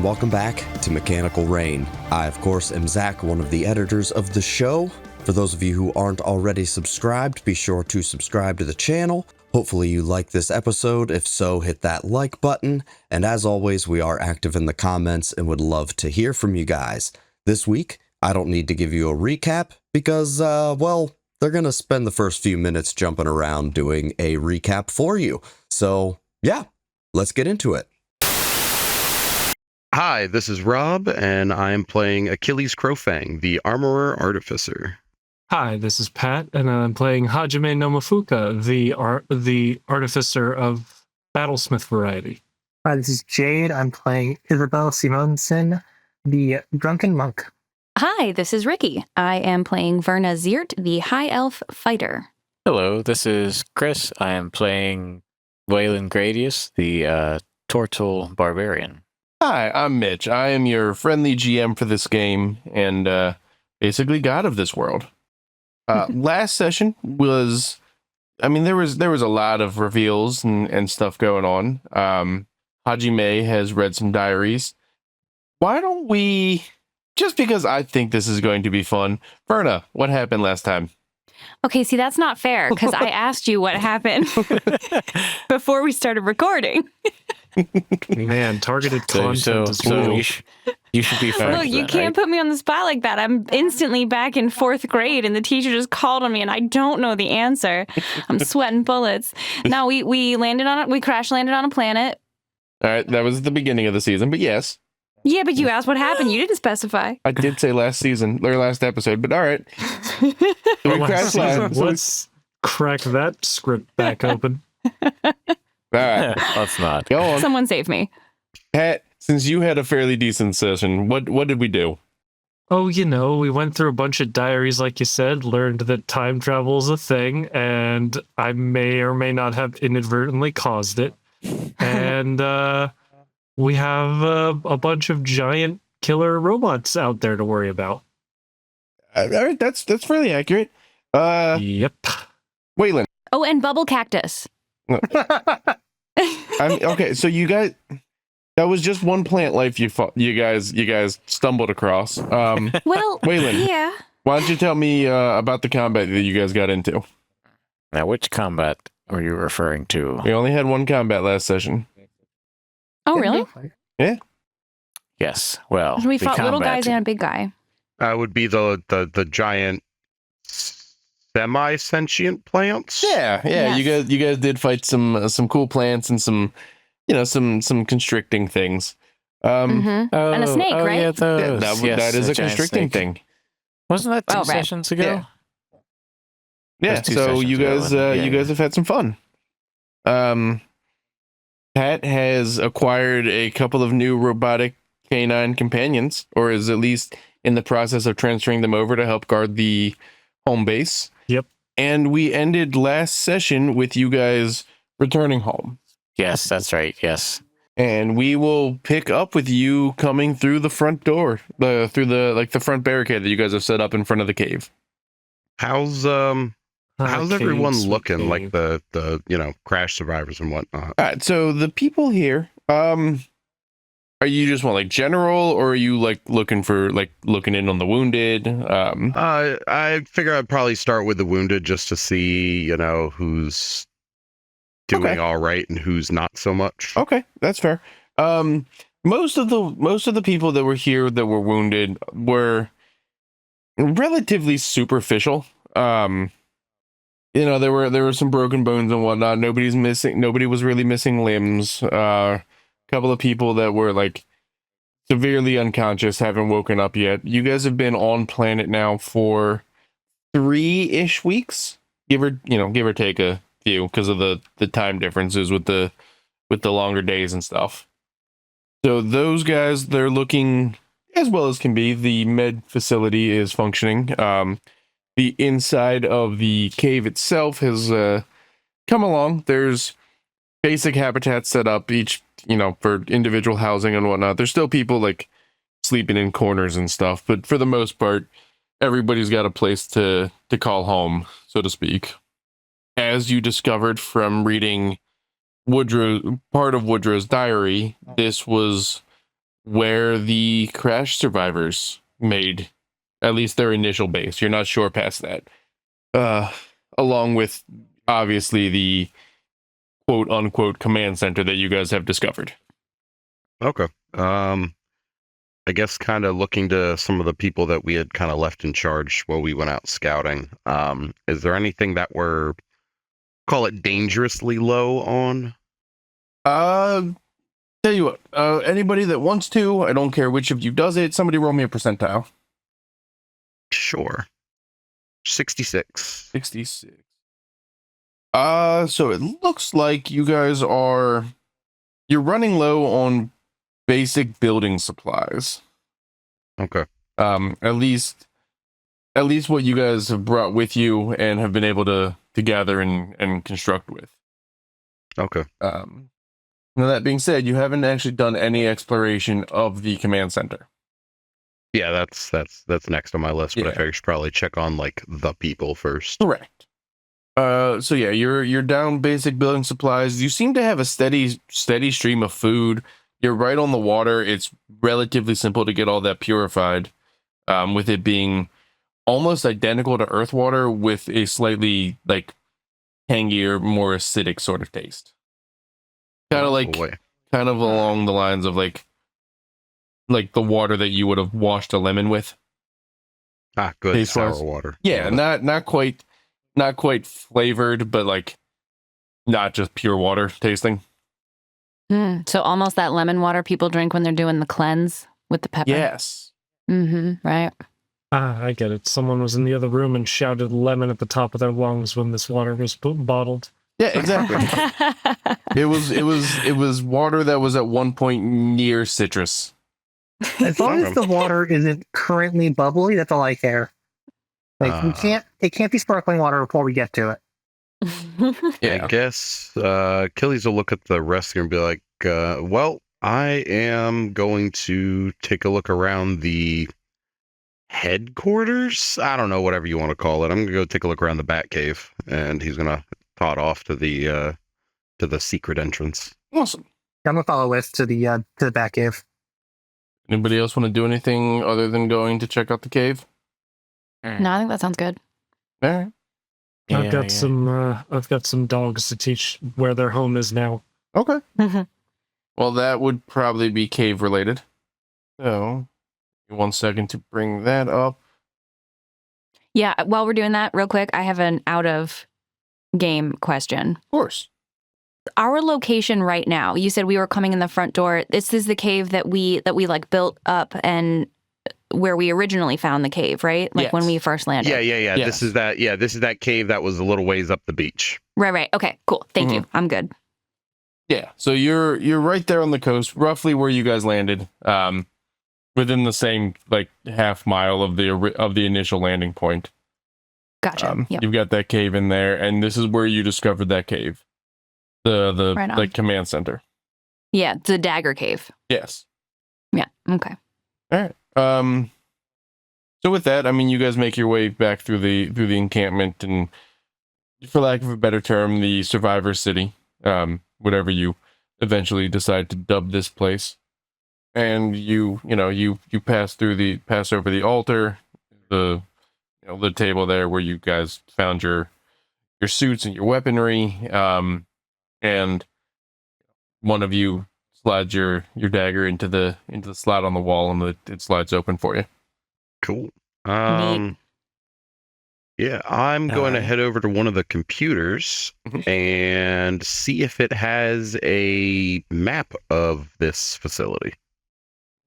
and welcome back to Mechanical Rain. I, of course, am Zach, one of the editors of the show. For those of you who aren't already subscribed, be sure to subscribe to the channel. Hopefully you like this episode. If so, hit that like button. And as always, we are active in the comments and would love to hear from you guys. This week, I don't need to give you a recap because, well, they're going to spend the first few minutes jumping around doing a recap for you. So, yeah, let's get into it. Hi, this is Rob, and I'm playing Achilles Crowfang, the Armorer Artificer. Hi, this is Pat, and I'm playing Hajime no Mafuka, the Artificer of Battlesmith variety. Hi, this is Jade. I'm playing Isabel Simonsen, the Drunken Monk. Hi, this is Ricky. I am playing Verna Ziert, the High Elf Fighter. Hello, this is Chris. I am playing Waylon Gradius, the Tortle Barbarian. Hi, I'm Mitch. I am your friendly GM for this game and basically god of this world. Last session was, there was a lot of reveals and stuff going on. Hajime has read some diaries. Why don't we, just because I think this is going to be fun, Verna, what happened last time? Okay, see, that's not fair, because I asked you what happened before we started recording. Man, targeted content is real. You should be friends. Look, you can't put me on the spot like that. I'm instantly back in 4th grade, and the teacher just called on me, and I don't know the answer. I'm sweating bullets. No, we crash landed on a planet. All right, that was the beginning of the season, but yes. Yeah, but you asked what happened. You didn't specify. I did say last episode, but all right. Let's crack that script back open. All right. Let's not. Go on. Someone save me. Pat, since you had a fairly decent session, what did we do? Oh, we went through a bunch of diaries, like you said, learned that time travel is a thing, and I may or may not have inadvertently caused it. And we have a bunch of giant killer robots out there to worry about. All right, that's fairly accurate. Yep. Waylon. Oh, and bubble cactus. Okay, so you guys, that was just one plant life you guys stumbled across. Well, Waylon, yeah. why don't you tell me about the combat that you guys got into? Now, which combat were you referring to? We only had one combat last session. Oh, really? Yeah. Yes. Well, We fought little guys and a big guy. Would be the giant semi-sentient plants. Yeah. Yes. You guys did fight some cool plants and some constricting things. And a snake, right? Yeah, those. That is the a giant constricting snake. thing. Wasn't that two right. sessions ago? Yeah. That's 2 So sessions you guys, ago, you guys have had some fun. Pat has acquired a couple of new robotic canine companions, or is at least in the process of transferring them over to help guard the home base. Yep. And we ended last session with you guys returning home. Yes, that's right. Yes. And we will pick up with you coming through the front door, through the front barricade that you guys have set up in front of the cave. How's everyone Caves, looking? cave. Like the crash survivors and whatnot. All right, so the people here, are you just want like general, or are you like looking in on the wounded? I figure I'd probably start with the wounded just to see, who's doing all right and who's not so much. Okay, that's fair. Most of the people that were here that were wounded were relatively superficial. There were some broken bones and whatnot. Nobody was really missing limbs. A couple of people that were like severely unconscious haven't woken up yet. You guys have been on planet now for 3-ish weeks, give or take a few, because of the time differences with the longer days and stuff. So those guys, they're looking as well as can be. The med facility is functioning. The inside of the cave itself has come along. There's basic habitats set up, each, for individual housing and whatnot. There's still people like sleeping in corners and stuff, but for the most part, everybody's got a place to call home, so to speak. As you discovered from reading part of Woodrow's diary, this was where the crash survivors made at least their initial base. You're not sure past that. Along with obviously the quote unquote command center that you guys have discovered. Okay. I guess kind of looking to some of the people that we had kind of left in charge while we went out scouting. Is there anything that we're, call it, dangerously low on? Tell you what, anybody that wants to, I don't care which of you does it, somebody roll me a percentile. Sure. 66. 66. So it looks like you guys you're running low on basic building supplies. Okay. At least what you guys have brought with you and have been able to gather and construct with. Okay. Now that being said, you haven't actually done any exploration of the command center. Yeah, that's next on my list, but I Yeah. figured I should probably check on like the people first. Correct. So yeah, you're down basic building supplies. You seem to have a steady stream of food. You're right on the water. It's relatively simple to get all that purified, with it being almost identical to earth water with a slightly like tangier, more acidic sort of taste. Kind of kind of along the lines of like the water that you would have washed a lemon with. Ah, good Taste-wise. sour water. Yeah, not quite flavored, but like not just pure water tasting. So almost that lemon water people drink when they're doing the cleanse with the pepper. Yes. Right. I get it. Someone was in the other room and shouted lemon at the top of their lungs when this water was bottled. Yeah, exactly. It was water that was at one point near citrus. As long as the water isn't currently bubbly, that's all I care. Like it can't be sparkling water before we get to it. Yeah. I guess Achilles will look at the rest and be like, well, I am going to take a look around the headquarters. I don't know, whatever you want to call it. I'm gonna go take a look around the Bat Cave, and he's gonna tot off to the secret entrance. Awesome. I'm gonna follow with to the back cave. Anybody else want to do anything other than going to check out the cave? No, I think that sounds good. All right. I've got some dogs to teach where their home is now. Okay. Well, that would probably be cave related. So, 1 second to bring that up. Yeah, while we're doing that, real quick, I have an out of game question. Of course. Our location right now, you said we were coming in the front door. This is the cave that we like built up and where we originally found the cave, right? Like when Yes. we first landed. Yeah. Yes. This is that cave that was a little ways up the beach. Right. Okay, cool. Thank you. I'm good. Yeah. So you're right there on the coast, roughly where you guys landed. Within the same like half mile of the initial landing point. Gotcha. Yep. You've got that cave in there, and this is where you discovered that cave. The Right on. like command center. Yeah, the dagger cave. Yes. Yeah. Okay. All right. So with that, I mean, you guys make your way back through the encampment, and for lack of a better term, the survivor city, whatever you eventually decide to dub this place. And you pass over the altar, the table there where you guys found your suits and your weaponry, and one of you slides your dagger into the slot on the wall, and it slides open for you. Cool. Neat. Yeah, I'm going to head over to one of the computers and see if it has a map of this facility.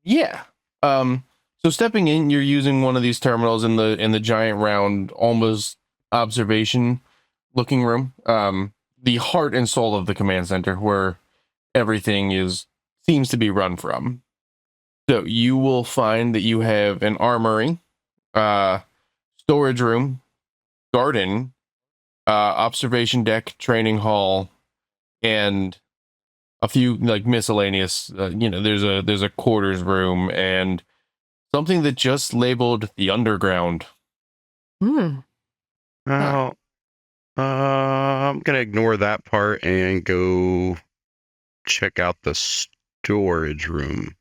Yeah. So stepping in, you're using one of these terminals in the giant round, almost observation looking room. The heart and soul of the command center, where everything seems to be run from. So you will find that you have an armory, storage room, garden, observation deck, training hall, and a few like miscellaneous, there's a quarters room and something that just labeled the underground. Hmm. Well, I'm gonna ignore that part and go check out the storage room.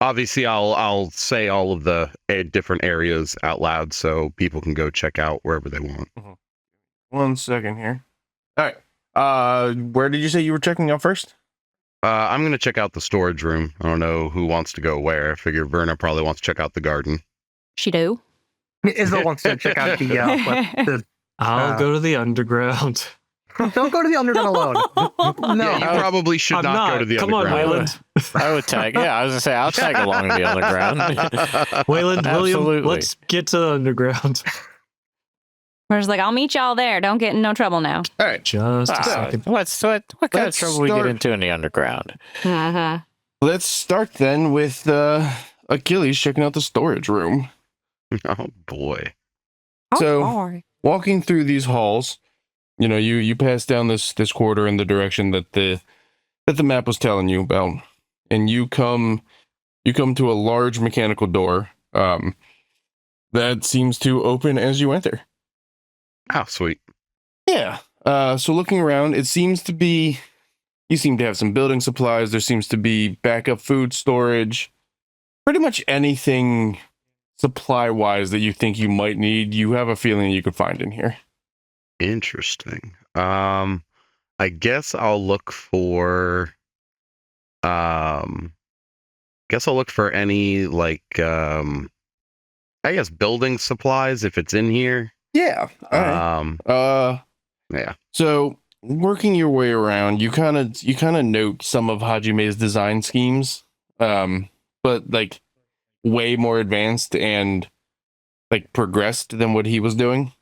obviously I'll say all of the different areas out loud so people can go check out wherever they want. 1 second here. All right. Where did you say you were checking out first? I'm going to check out the storage room. I don't know who wants to go where. I figure Verna probably wants to check out the garden. She do. Isabel wants to check out the I'll go to the underground. Don't go to the underground alone. No. Yeah, you probably should I'm not go to the Come on, underground. Wayland. I would tag. Yeah, I was gonna say I'll tag along to the underground. Wayland, William, Absolutely. let's get to the underground. We're just like, I'll meet y'all there. Don't get in no trouble now. All right. Just a second. What kind of Let's trouble we get start- into in the underground? Let's start then with Achilles checking out the storage room. Oh boy. So, walking through these halls, you know, you pass down this corridor in the direction that the map was telling you about, and you come to a large mechanical door that seems to open as you enter. Oh, sweet. Yeah. So looking around, you seem to have some building supplies. There seems to be backup food storage, pretty much anything supply-wise that you think you might need. You have a feeling you could find in here. Interesting. I guess I'll look for any I guess building supplies if it's in here. Yeah. All right. Yeah. So working your way around, you kind of note some of Hajime's design schemes, but like way more advanced and like progressed than what he was doing.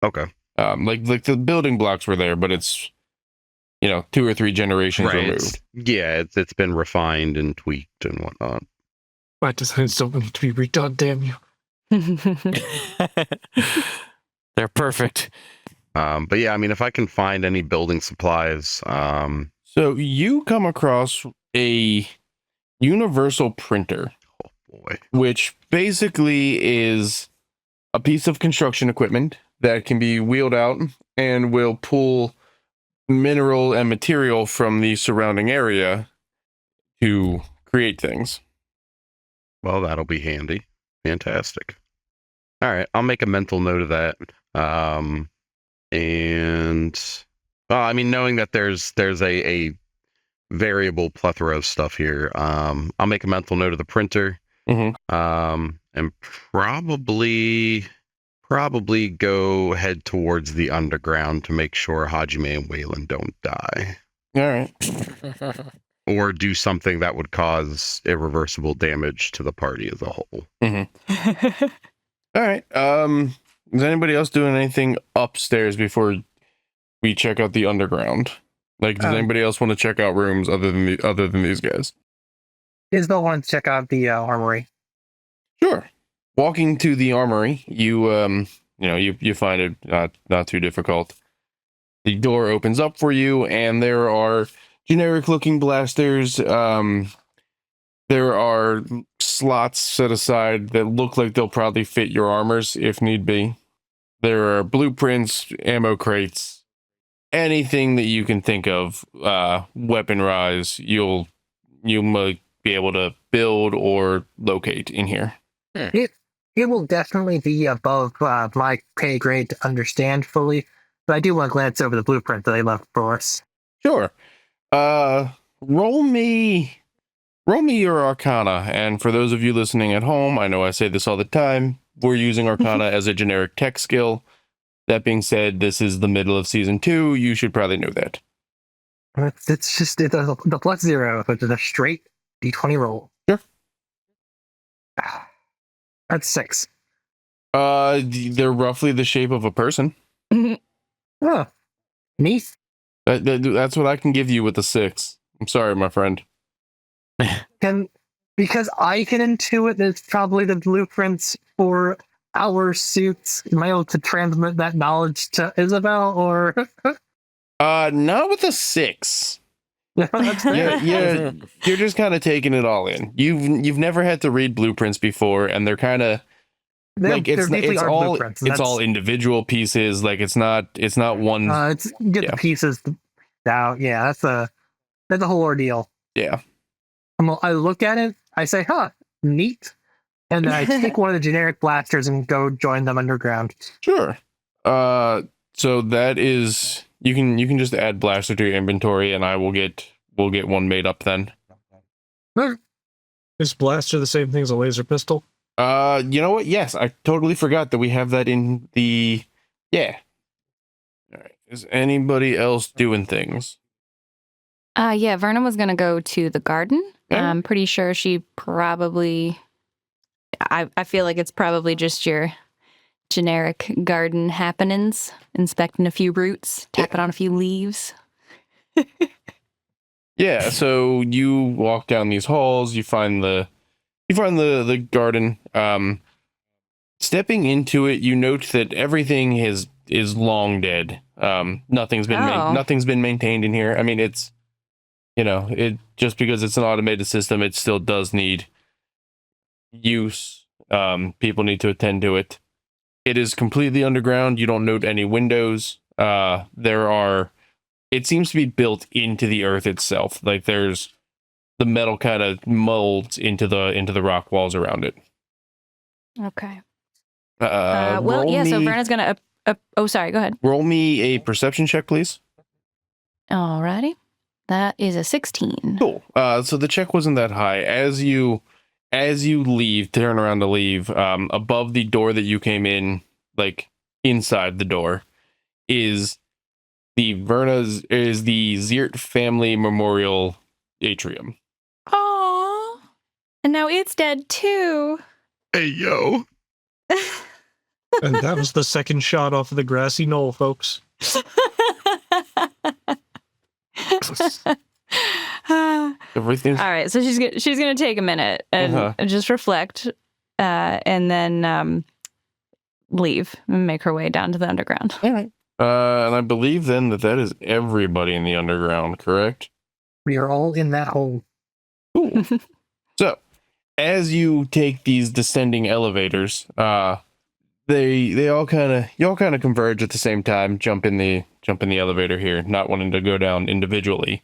Okay. Like the building blocks were there, but it's 2 or 3 generations removed. It's been refined and tweaked and whatnot. My designs don't need to be redone, damn you. They're perfect. But yeah, I mean, if I can find any building supplies, So you come across a universal printer, oh boy. which basically is a piece of construction equipment that can be wheeled out and will pull mineral and material from the surrounding area to create things. Well, that'll be handy. Fantastic. All right, I'll make a mental note of that. I mean, knowing that there's a variable plethora of stuff here, I'll make a mental note of the printer. Mhm. And probably go head towards the underground to make sure Hajime and Wayland don't die. All right. Or do something that would cause irreversible damage to the party as a whole. All right. Is anybody else doing anything upstairs before we check out the underground? Like, does anybody else want to check out rooms other than these guys? Isabel wanted to check out the armory. Sure. Walking to the armory, you find it not too difficult. The door opens up for you, and there are generic looking blasters. There are slots set aside that look like they'll probably fit your armors if need be. There are blueprints, ammo crates, anything that you can think of, weapon-wise, you might be able to build or locate in here. It will definitely be above my pay grade to understand fully, but I do want to glance over the blueprint that they left for us. Sure. Roll me your Arcana, and for those of you listening at home, I know I say this all the time, we're using Arcana as a generic tech skill. That being said, this is the middle of season 2. You should probably know that. It's just the +0, but it's a straight D20 roll. Sure. That's 6. They're roughly the shape of a person. Oh, neat. That's what I can give you with a 6. I'm sorry, my friend. Because I can intuit that it's probably the blueprints for our suits. Am I able to transmit that knowledge to Isabel, or? Not with a 6. That's fair. Yeah, you're just kind of taking it all in. You've never had to read blueprints before, and they're kind of like it's all individual pieces. Like it's not one. It's get the pieces out. Yeah, that's a whole ordeal. Yeah. I look at it. I say, huh, neat. And then I take one of the generic blasters and go join them underground. Sure. So that is you can just add blaster to your inventory, and we'll get one made up then. Is blaster the same thing as a laser pistol? You know what? Yes, I totally forgot that we have that in the. Yeah. All right. Is anybody else doing things? Yeah, Verna was gonna go to the garden. Yeah. I'm pretty sure she probably. I feel like it's probably just your generic garden happenings, inspecting a few roots, tapping on a few leaves. Yeah. So you walk down these halls. You find the garden. Stepping into it, you note that everything is long dead. Nothing's been maintained in here. I mean, it's it just because it's an automated system, it still does need use. People need to attend to it. It is completely underground. You don't note any windows. It seems to be built into the earth itself. Like there's the metal kind of molds into the rock walls around it. Okay. So Verna's gonna. Oh, sorry. Go ahead. Roll me a perception check, please. Alrighty. That is a 16. Cool. So the check wasn't that high. As you turn around to leave, above the door that you came in, like inside the door, is the Ziert family memorial atrium. Aww. And now it's dead too. Hey, yo. And that was the second shot off of the grassy knoll, folks. Everything's All right, so she's gonna take a minute and just reflect, and then leave and make her way down to the underground. all right. And I believe then that is everybody in the underground, correct? We are all in that hole. Cool. So, as you take these descending elevators, you all kind of converge at the same time. Jump in the elevator here, not wanting to go down individually,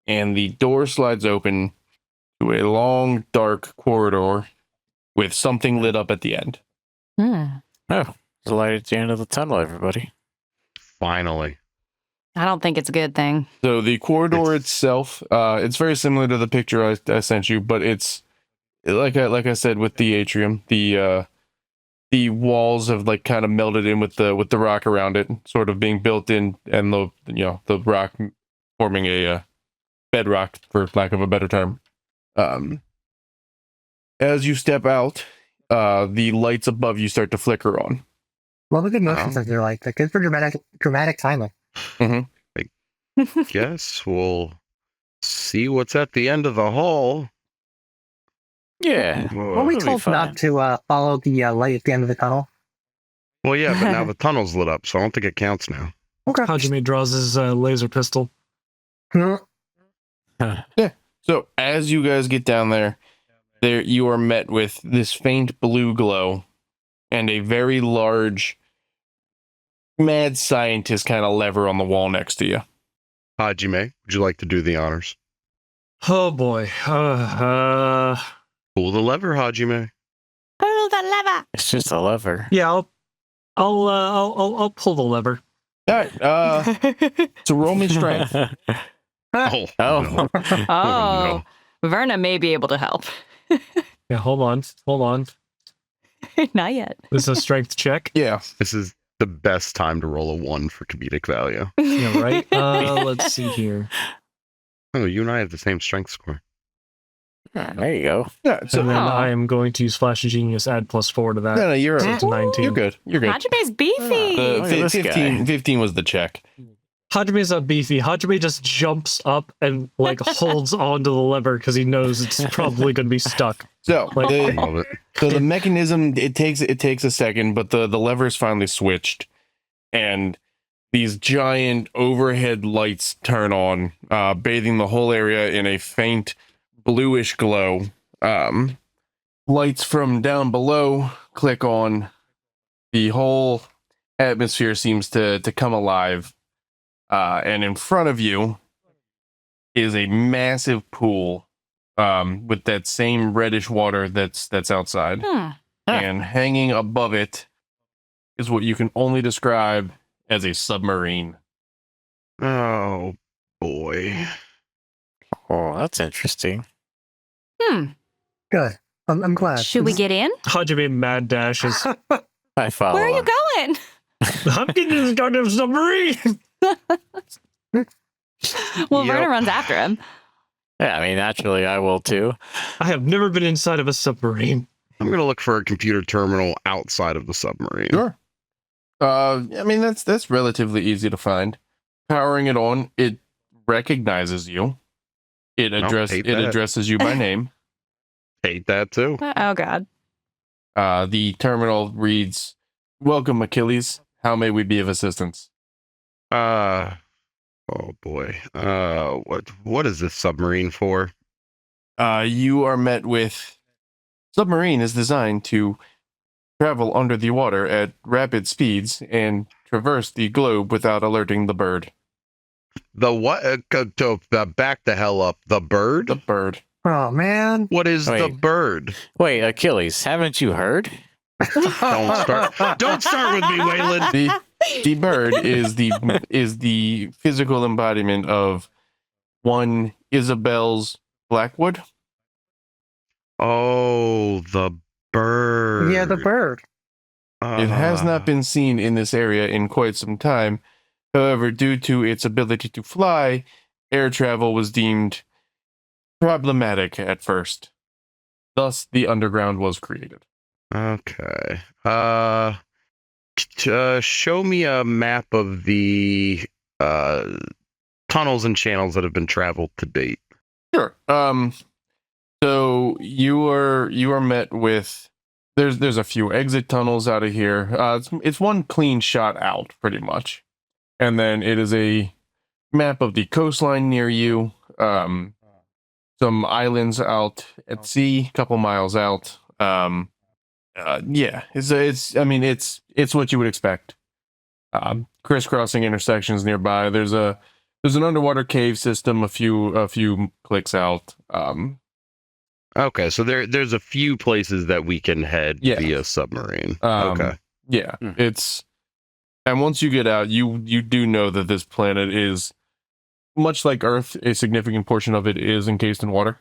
and the door slides open to a long, dark corridor with something lit up at the end. Oh, there's a light at the end of the tunnel, everybody. Finally. I don't think it's a good thing. So the corridor itself, it's very similar to the picture I sent you, but it's like I said with the atrium, the walls have like kind of melded in with the rock around it, sort of being built in, and the rock forming a bedrock, for lack of a better term. As you step out, the lights above you start to flicker on. Well, the good motion sensor like good for dramatic timing. Mm-hmm. Guess we'll see what's at the end of the hall. Yeah. Were we It'll be told fine. not to follow the light at the end of the tunnel? Well, yeah, but now the tunnel's lit up, so I don't think it counts now. Okay. Hajime draws his laser pistol. So as you guys get down there you are met with this faint blue glow and a very large mad scientist kind of lever on the wall next to you. Hajime, would you like to do the honors? Oh boy. Pull the lever, Hajime. Pull the lever. It's just a lever. Yeah, I'll pull the lever. All right. So roll me strength. Oh. Oh. No. Oh, Verna may be able to help. Yeah, hold on. Not yet. This is a strength check. Yeah. This is the best time to roll a 1 for comedic value. Yeah, right? Let's see here. Oh, you and I have the same strength score. There you go. Yeah. So And then Oh. I am going to use Flash of Genius, add +4 to that. no, you're So it's a 19. You're good. You're good. Hajime's beefy. The Look at this 15 was the check. Hajime's not beefy. Hajime just jumps up and like holds onto the lever because he knows it's probably going to be stuck. So Like- I love it. the mechanism it takes a second, but the lever is finally switched, and these giant overhead lights turn on, bathing the whole area in a faint bluish glow. Lights from down below click on. The whole atmosphere seems to come alive. And in front of you is a massive pool with that same reddish water that's outside. And hanging above it is what you can only describe as a submarine. Oh boy. Oh, that's interesting. Good. I'm glad. Should we get in? Hajime mad dashes. I follow. Where are you him. going? I'm getting this goddamn submarine. Well, Yep. Verna runs after him. Yeah, I mean, naturally, I will too. I have never been inside of a submarine. I'm going to look for a computer terminal outside of the submarine. Sure. I mean, that's relatively easy to find. Powering it on, it recognizes you. It hate that. addresses you by name. Hate that too. Oh, God. The terminal reads, "Welcome, Achilles. How may we be of assistance?" Oh boy. What is this submarine for? You are met with... Submarine is designed to travel under the water at rapid speeds and traverse the globe without alerting the bird. The what? Back the hell up. The bird? The bird. Oh man. What is the Wait. bird? Wait, Achilles, haven't you heard? Don't start. Don't start with me, Waylon. The bird is the physical embodiment of one Isabel's Blackwood. Oh, the bird. Yeah, the bird. It has not been seen in this area in quite some time. However, due to its ability to fly, air travel was deemed problematic at first. Thus, the underground was created. Okay. Show me a map of the tunnels and channels that have been traveled to date. Sure. So you are met with there's a few exit tunnels out of here. It's one clean shot out, pretty much, and then it is a map of the coastline near you. Some islands out at sea, a couple miles out. Yeah, it's what you would expect. Crisscrossing intersections nearby. There's an underwater cave system a few clicks out. Okay, so there's a few places that we can head via submarine. Okay. Yeah, Hmm. and once you get out, you do know that this planet is much like Earth. A significant portion of it is encased in water.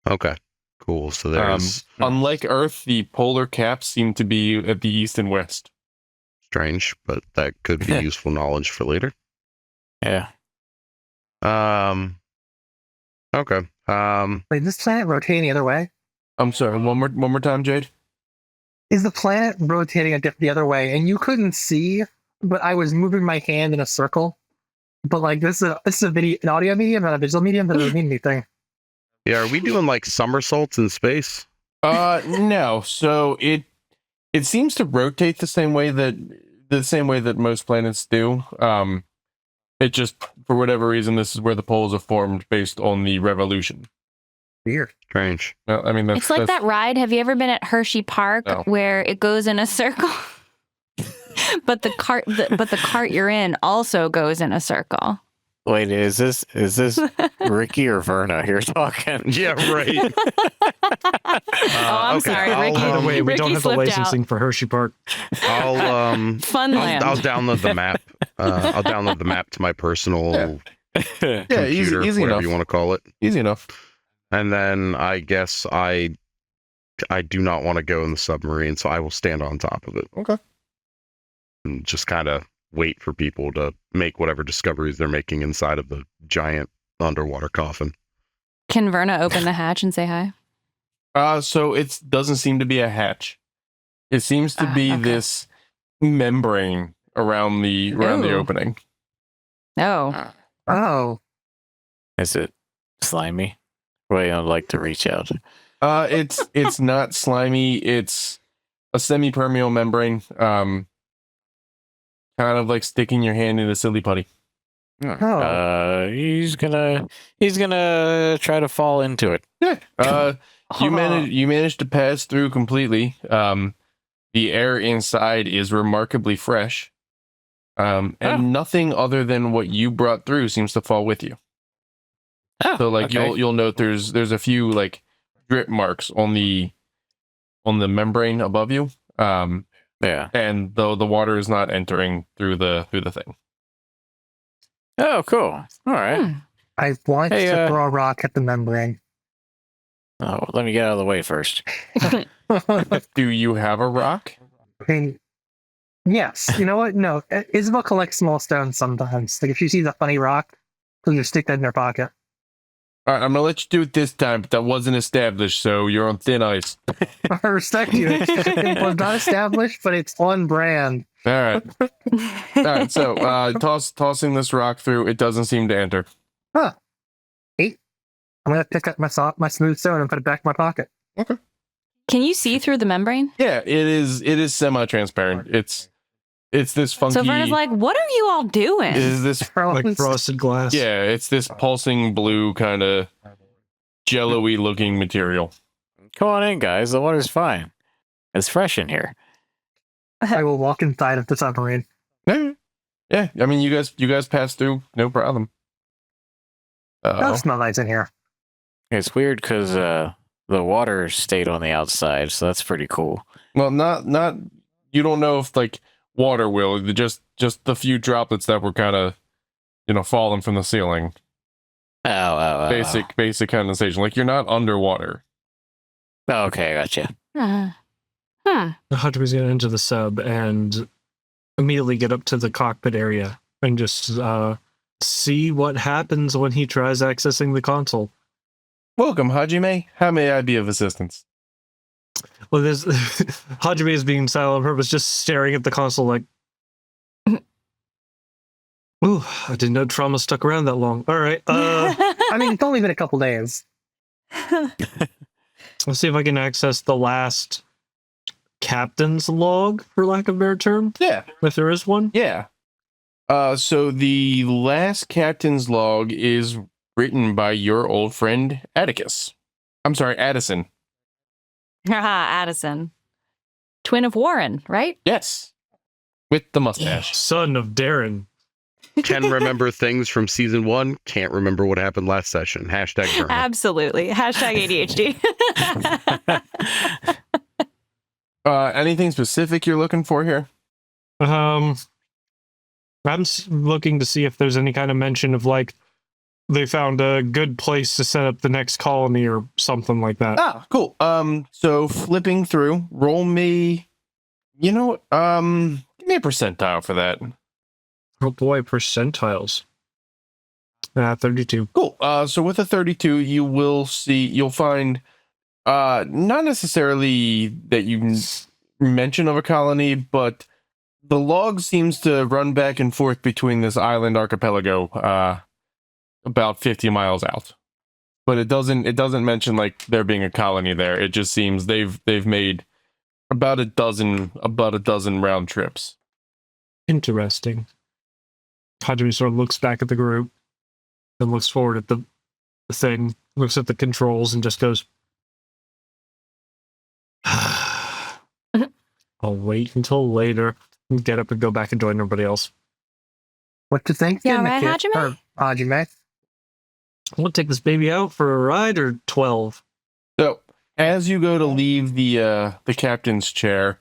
Okay. Cool. So there's Unlike Earth, the polar caps seem to be at the east and west. strange, but that could be useful knowledge for later. Yeah. Okay. Wait, this planet rotating the other way? I'm sorry. One more time, Jade. Is the planet rotating the other way? And you couldn't see, but I was moving my hand in a circle. But like this is an audio medium, not a visual medium. That doesn't mean anything. Yeah, are we doing like somersaults in space? No. So it seems to rotate the same way that most planets do. It just, for whatever reason, this is where the poles are formed based on the revolution. Weird. Strange. Well, I mean, It's like that ride. Have you ever been at Hershey Park No. where it goes in a circle? But the cart you're in also goes in a circle. Wait, is this Ricky or Verna here talking? Yeah, right. I'm okay, sorry, I'll, Ricky. By the way, we Ricky don't have the slipped out. licensing for Hershey Park. I'll Funland. I'll download the map. I'll download the map to my personal Yeah, computer, easy whatever enough. you want to call it. Easy enough. And then I guess I do not want to go in the submarine, so I will stand on top of it. Okay. And just kind of wait for people to make whatever discoveries they're making inside of the giant underwater coffin. Can Verna open the hatch and say hi? So it doesn't seem to be a hatch. It seems to be Okay. this membrane around the Ooh. opening. Oh. Oh, Is it slimy? Wait, I'd like to reach out. It's not slimy. It's a semi-permeable membrane. Kind of like sticking your hand in a silly putty. He's gonna try to fall into it. Yeah. You managed to pass through completely. The air inside is remarkably fresh. And nothing other than what you brought through seems to fall with you. Oh, So like okay. you'll note there's a few like drip marks on the membrane above you. Yeah. And though the water is not entering through the thing. Oh, cool. All right. I want Hey, to throw a rock at the membrane. Oh, let me get out of the way first. Do you have a rock? I mean, yes. You know what? No. Isabel collects small stones sometimes. Like if she sees a funny rock, she'll just stick that in her pocket. All right, I'm gonna let you do it this time, but that wasn't established, so you're on thin ice. I respect you. It was not established, but it's on brand. All right. All right. So tossing this rock through, it doesn't seem to enter. Huh. 8. I'm gonna pick up my smooth stone and put it back in my pocket. Can you see through the membrane? Yeah, it is semi-transparent. It's this funky. So Verna's like, what are you all doing? Is this Like frosted glass. Yeah, it's this pulsing blue kind of jello-y looking material. Come on in, guys. The water's fine. It's fresh in here. I will walk inside of the submarine. Yeah. I mean, you guys pass through, no problem. That smells nice in here. It's weird because the water stayed on the outside, so that's pretty cool. Well, not. You don't know if like water will just the few droplets that were kind of, falling from the ceiling. Oh. Basic condensation. Like you're not underwater. Oh, okay, gotcha. Hajime's gonna enter the sub and immediately get up to the cockpit area and just see what happens when he tries accessing the console. Welcome, Hajime. How may I be of assistance? Well, there's Hajime is being silent on purpose, just staring at the console like, ooh, I didn't know trauma stuck around that long. All right, I mean, it's only been a couple days. let's see if I can access the last captain's log, for lack of a better term, Yeah. if there is one. Yeah. So the last captain's log is written by your old friend Atticus. I'm sorry, Addison. Addison. Twin of Warren, right? Yes. With the mustache. Son of Darren. Can remember things from season 1, can't remember what happened last session. Hashtag journal. Absolutely. Hashtag ADHD. Anything specific you're looking for here? I'm looking to see if there's any kind of mention of like they found a good place to set up the next colony or something like that. Ah, cool. So flipping through, roll me. Give me a percentile for that. Oh boy, percentiles. 32. Cool. So with a 32, you'll find, not necessarily that you mention of a colony, but the log seems to run back and forth between this island archipelago, about 50 miles out. But it doesn't mention like there being a colony there. It just seems they've made about a dozen round trips. Interesting. Hajime sort of looks back at the group, then looks forward at the thing, looks at the controls, and just goes, I'll wait until later and get up and go back and join everybody else. What to think? Yeah, right, Hajime? Hajime. We'll take this baby out for a ride or 12. So as you go to leave the captain's chair,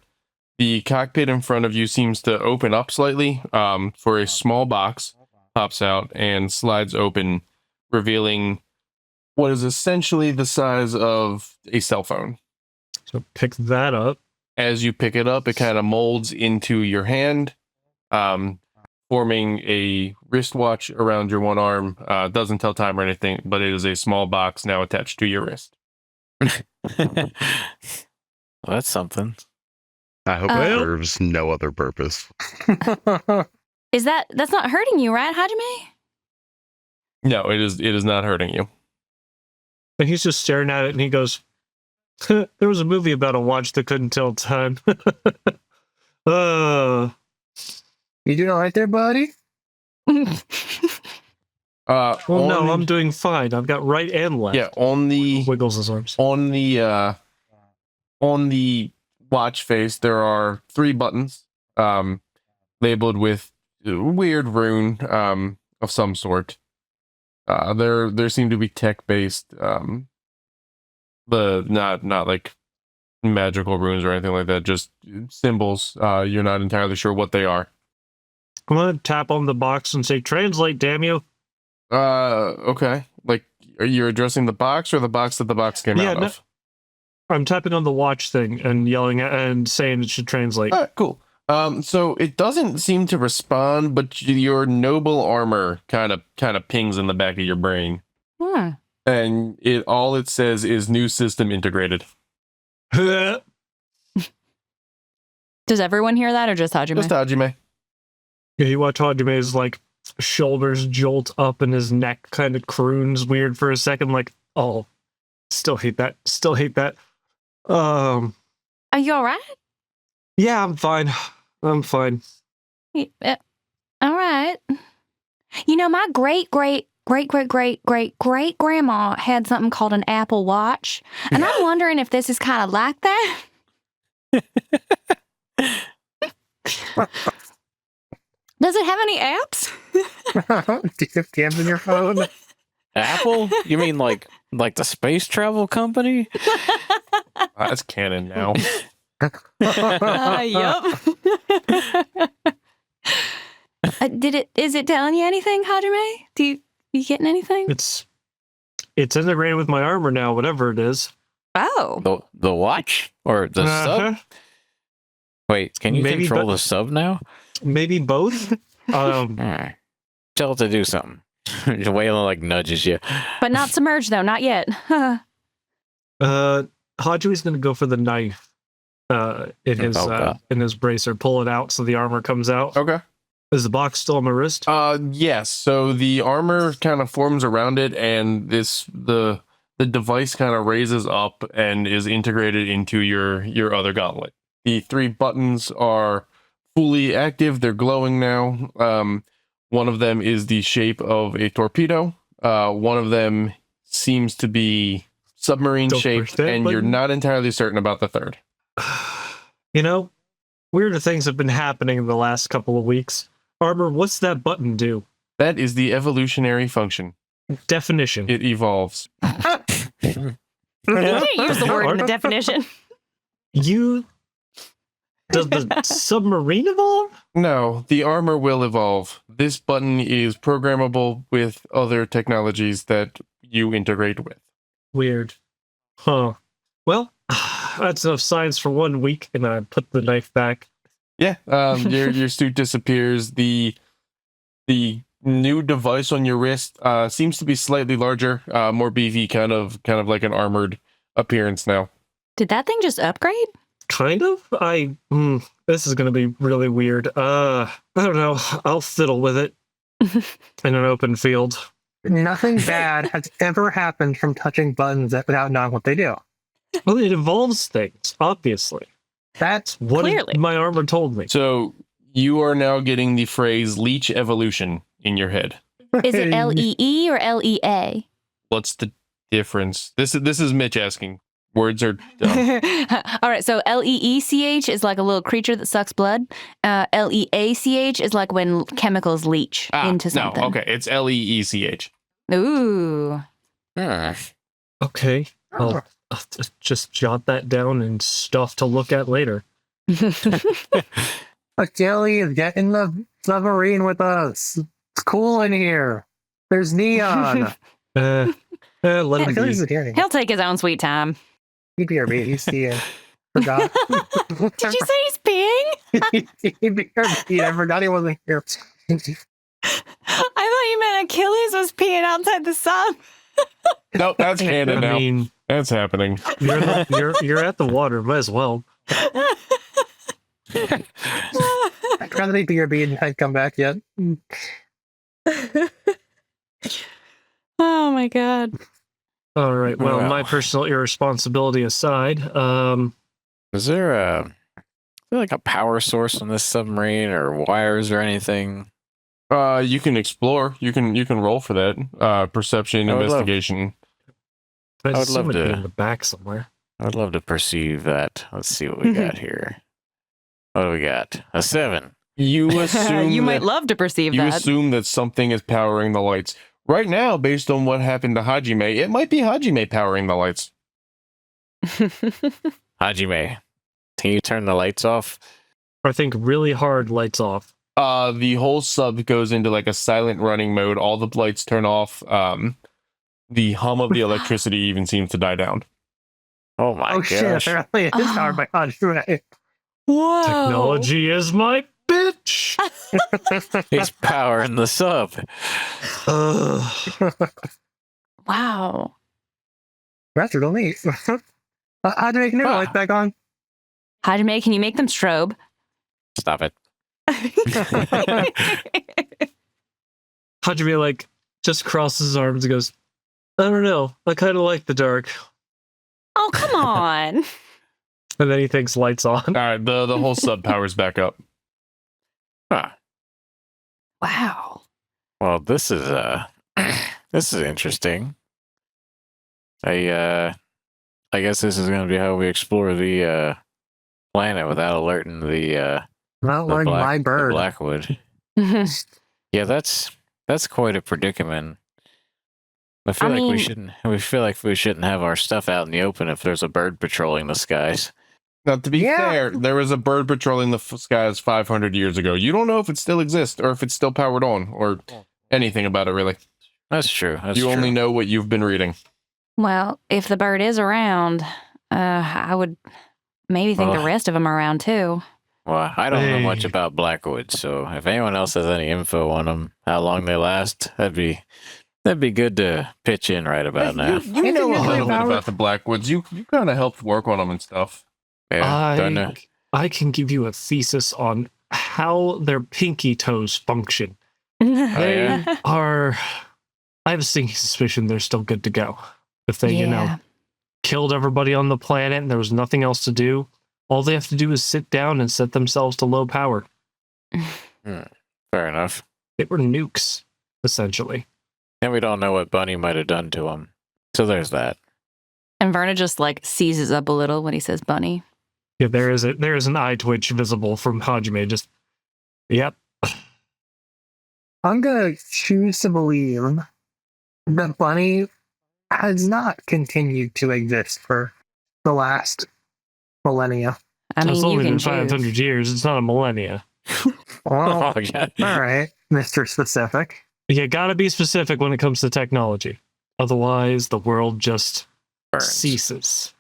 the cockpit in front of you seems to open up slightly, for a small box pops out and slides open, revealing what is essentially the size of a cell phone. So pick that up. As you pick it up, it kind of molds into your hand, forming a wristwatch around your one arm. Doesn't tell time or anything, but it is a small box now attached to your wrist. Well, that's something. I hope it serves no other purpose. That's not hurting you, right, Hajime? No, it is not hurting you. And he's just staring at it and he goes, there was a movie about a watch that couldn't tell time. You doing all right there, buddy? Well, no, I'm doing fine. I've got right and left. Yeah, on the Wiggles his arms. on the watch face, there are 3 buttons, labeled with a weird rune, of some sort. There seem to be tech based, the not like magical runes or anything like that, just symbols. You're not entirely sure what they are. I'm gonna tap on the box and say, "Translate, damn you!" Okay. Like, are you addressing the box or the box that the box came out of? I'm tapping on the watch thing and yelling at and saying it should translate. All right, cool. So it doesn't seem to respond, but your noble armor kind of pings in the back of your brain, and all it says is new system integrated. Does everyone hear that, or just Hajime? Just Hajime. Yeah, you watch Hajime's like shoulders jolt up and his neck kind of croons weird for a second, like, oh, still hate that. Still hate that. Are you all right? Yeah, I'm fine. I'm fine. All right. You know, my great grandma had something called an Apple Watch, and I'm wondering if this is kind of like that. Does it have any apps? Do you have games on your phone? Apple? You mean like the space travel company? That's canon now. Yup. Is it telling you anything, Hajime? You getting anything? It's integrated with my armor now, whatever it is. Oh. The watch or the sub? Wait, can you Maybe control the sub now? Maybe both. Tell it to do something. Waylon like nudges you, But not submerged though, not yet. Hajime's gonna go for the knife in his bracer, pull it out so the armor comes out. Okay. Is the box still on my wrist? Yes. So the armor kind of forms around it, and the device kind of raises up and is integrated into your other gauntlet. The 3 buttons are fully active. They're glowing now. One of them is the shape of a torpedo. One of them seems to be submarine shaped, and you're not entirely certain about the third. You know, weirder things have been happening in the last couple of weeks. Armor, what's that button do? That is the evolutionary function. Definition. It evolves. You didn't use the word in the definition. Does the submarine evolve? No, the armor will evolve. This button is programmable with other technologies that you integrate with. Weird. Huh. Well, that's enough science for 1 week, and I put the knife back. Yeah, your suit disappears. The new device on your wrist seems to be slightly larger, more beefy, kind of like an armored appearance now. Did that thing just upgrade? Kind of. This is gonna be really weird. I don't know. I'll fiddle with it in an open field. Nothing bad has ever happened from touching buttons without knowing what they do. Well, it evolves things, obviously. That's what Clearly. my armor told me. So you are now getting the phrase "leech evolution" in your head. Is it LEE or LEA? What's the difference? This is Mitch asking. Words are dumb. All right, so LEECH is like a little creature that sucks blood. LEACH is like when chemicals leach into something. No, okay, it's LEECH. Ooh. Okay. I'll just jot that down and stuff to look at later. Achilles, get in the submarine with us. It's cool in here. There's neon. Let him Achilles be. isn't here anymore. He'll take his own sweet time. He'd be our mate. He's the forgot. Did you say he's peeing? He'd be our mate. I forgot he wasn't here. I thought you meant Achilles was peeing outside the sun. Nope, that's canon I now. mean, That's happening. you're at the water. Might as well. I'd rather he'd be your mate and hadn't come back yet. Oh my god. All right. Well, Well. my personal irresponsibility aside, Is there like a power source on this submarine or wires or anything? You can explore. You can roll for that. Perception, I would love- investigation. I would assume love it'd be to- in the back somewhere. I'd love to perceive that. Let's see what we got here. What do we got? A 7. You assume You might that, love to perceive you that. assume that something is powering the lights. Right now, based on what happened to Hajime, it might be Hajime powering the lights. Hajime, can you turn the lights off? I think really hard lights off. The whole sub goes into like a silent running mode. All the lights turn off. The hum of the electricity even seems to die down. Oh my Oh shit! gosh. Apparently, it is powered by Hajime. Whoa. Technology is my bitch. He's powering the sub. Wow. That's real neat. Hajime, can you turn the light back on? Hajime, can you make them strobe? Stop it. Hajime like just crosses his arms and goes, I don't know. I kind of like the dark. Oh, come on. And then he thinks lights on. All right, the whole sub powers back up. Huh. Wow. Well, this is this is interesting. I guess this is going to be how we explore the planet without alerting the Not like my the bird. Blackwood. Yeah, that's quite a predicament. I feel like we shouldn't. We feel like we shouldn't have our stuff out in the open if there's a bird patrolling the skies. Now, to be Yeah. fair, there was a bird patrolling the skies 500 years ago. You don't know if it still exists or if it's still powered on or anything about it, really. That's true. That's You true. only know what you've been reading. Well, if the bird is around, I would maybe think the Well, rest of them are around too. Well, I don't know much Hey. about Blackwood, so if anyone else has any info on them, how long they last, that'd be good to pitch in right about now. You know a Anything little bit about- about the Blackwoods. You kind of helped work on them and stuff. Yeah, don't know. I can give you a thesis on how their pinky toes function. They yeah? are. I have a sneaky suspicion they're still good to go. If they, killed everybody on the planet and there was nothing else to do, all they have to do is sit down and set themselves to low power. Fair enough. They were nukes, essentially. And we don't know what Bunny might have done to him. So there's that. And Verna just like seizes up a little when he says bunny. Yeah, there is an eye twitch visible from Hajime. Just, yep. I'm gonna choose to believe that Bunny has not continued to exist for the last millennia. I mean, It's you only can been choose. 500 years. It's not a millennia. Well, Oh, yeah. all right, Mr. Specific. You gotta be specific when it comes to technology. Otherwise, the world just Burns. ceases.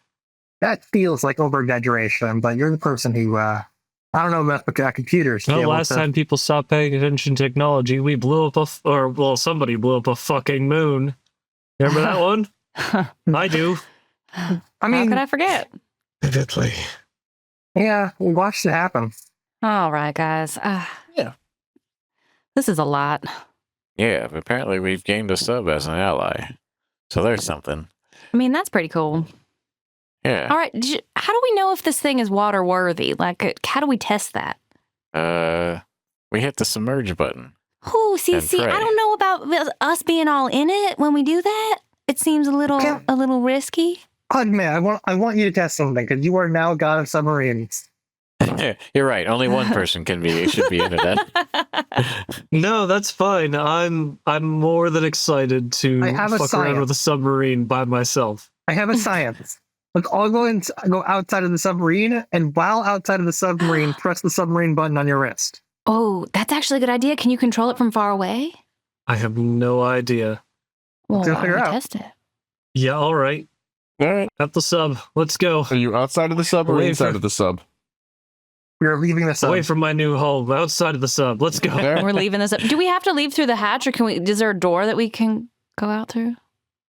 That feels like over-exaggeration, but you're the person who, I don't know about computers. to be Well, able last to- time people stopped paying attention to technology, we blew up somebody blew up a fucking moon. Remember that one? I do. I How mean, could I forget? Vividly. yeah, we watched it happen. All right, guys. Yeah. This is a lot. Yeah, but apparently we've gained a sub as an ally. So there's something. I mean, that's pretty cool. Yeah. All right. How do we know if this thing is water worthy? Like, how do we test that? We hit the submerge button. Oh, see, And I pray. don't know about us being all in it when we do that. It seems a little risky. Hajime, I want you to test something because you are now god of submarines. You're right. Only one person should be into that. No, that's fine. I'm more than excited to I have a fuck around science. with a submarine by myself. I have a science. Look, I'll go outside of the submarine, and while outside of the submarine, press the submarine button on your wrist. Oh, that's actually a good idea. Can you control it from far away? I have no idea. Well, Let's why figure don't we out. test it? Yeah, all right. All right. At the sub. Let's go. Are you outside of the sub or Away inside from- of the sub? We're leaving the sub. Away from my new home, outside of the sub. Let's go. All right. We're leaving this up. Do we have to leave through the hatch, or is there a door that we can go out through?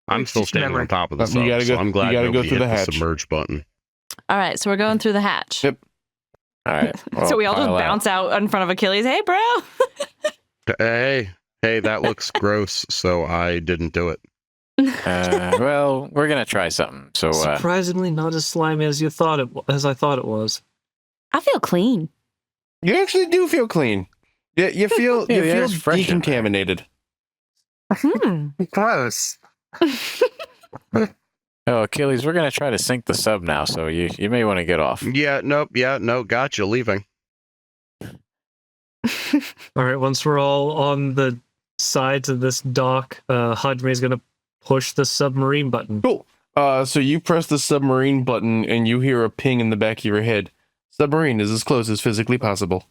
I'm still standing on top of the You sub, gotta so go- I'm glad you gotta go nobody through hit the the hatch. submerge button. All right, so we're going through the hatch. Yep. All right. So we all just pile out. bounce out in front of Achilles. Hey, bro. Hey, that looks gross, so I didn't do it. Well, we're gonna try something. So Surprisingly, not as slimy as as I thought it was. I feel clean. You actually do feel clean. Yeah, you feel Yeah, you the feel air's fresh in there. decontaminated. Hmm. Gross. oh, Achilles, we're gonna try to sink the sub now. So you may want to get off. Yeah, no, gotcha, leaving. All right, once we're all on the sides of this dock. Hajime is going to push the submarine button. Cool. So you press the submarine button and you hear a ping in the back of your head. Submarine is as close as physically possible.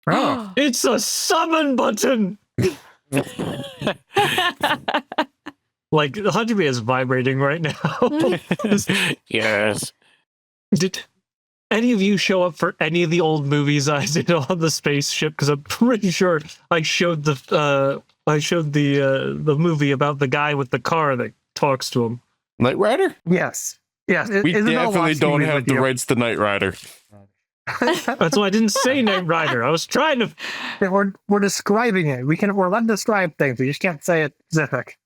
Oh. It's a summon button! Like, Hajime is vibrating right now. Yes. Did any of you show up for any of the old movies I did on the spaceship? Because I'm pretty sure I showed the movie about the guy with the car that talks to him. Knight Rider? Yes. Yes. We definitely don't have the rights to Knight Rider. That's why I didn't say Knight Rider. I was trying to. We're describing it. We're allowed to describe things. We just can't say it specific.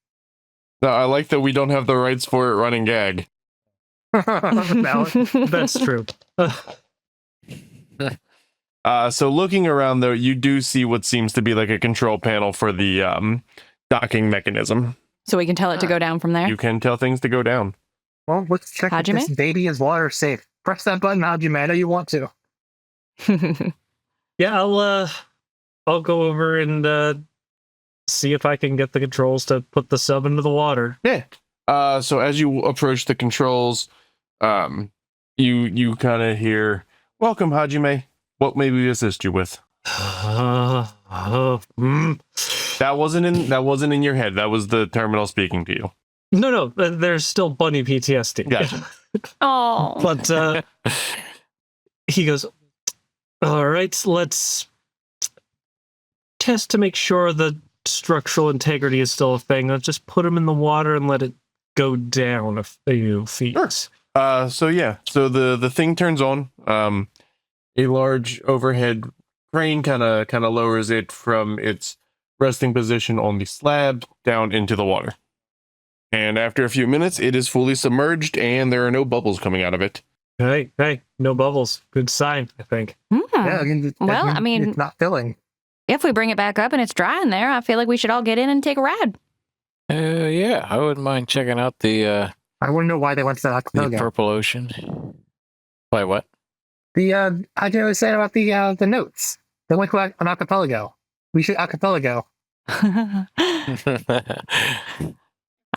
No, I like that we don't have the rights for it running gag. No. That's true. So looking around, though, you do see what seems to be like a control panel for the docking mechanism. So we can tell it to go down from there? You can tell things to go down. Well, let's check if Hajime? this baby is water safe. Press that button, Hajime. I know you want to. Yeah, I'll go over and see if I can get the controls to put the sub into the water. Yeah. So as you approach the controls, you kind of hear, "Welcome, Hajime. What may we assist you with?" That wasn't in your head. That was the terminal speaking to you. No, there's still bunny PTSD. Gotcha. Oh. But he goes, all right, let's test to make sure the structural integrity is still a thing. Let's just put him in the water and let it go down a few feet. Sure. So the thing turns on. A large overhead crane kind of lowers it from its resting position on the slab down into the water. And after a few minutes, it is fully submerged and there are no bubbles coming out of it. Hey, no bubbles. Good sign, I think. Yeah, Well, I mean, it's not filling. if we bring it back up and it's dry in there, I feel like we should all get in and take a ride. Yeah, I wouldn't mind checking out the I want to know why they went to that archipelago. purple ocean. Why, what? Hajime was saying about the notes. They went to an archipelago. We should archipelago.